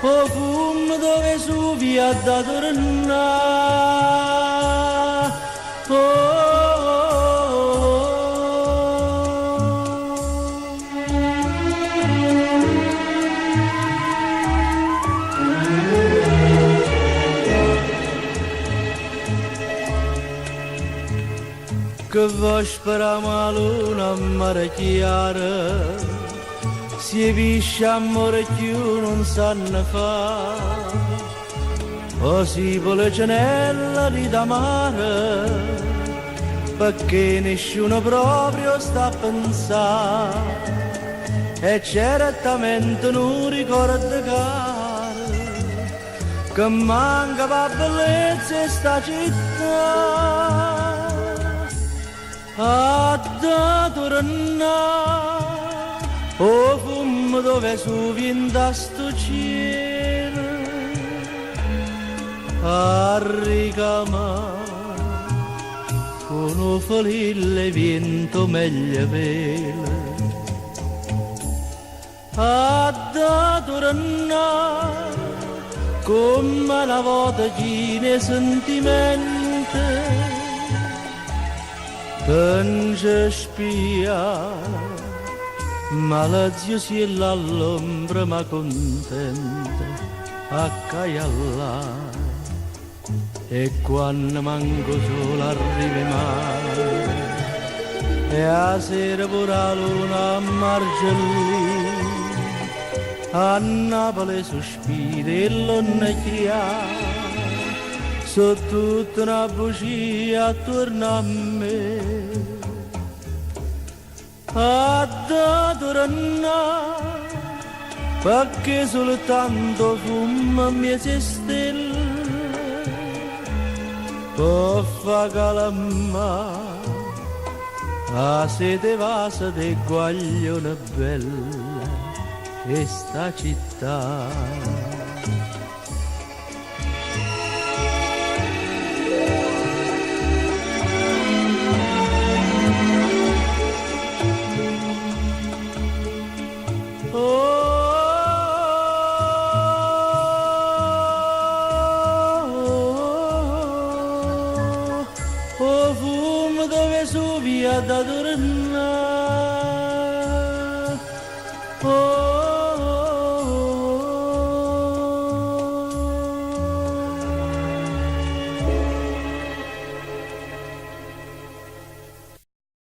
o fumo dove su via da tornare. Che vespera la luna mare chiara, si visce amore più non sanno fare, o si vuole cenella di damare, perché nessuno proprio sta a pensare, e certamente non ricorda caro, che manca la bellezza in sta città. A da tornare, o fumo dove su vinda sto cielo, a ricamare, con un falile vento meglio vela. A da tornare, come una volta chi ne sentimenti, Tange spia, ma la zio si è all'ombra ma contenta a caialla. E quando manco solo arrivi mai, e a sera pure la luna marcia lì, a Napoli sospira e l'onna chiama, so tutta una bugia attorno a me. A da tornare, perché soltanto fumo mi si stella, per fa calmare a sete vasa de guaglione bella e sta città.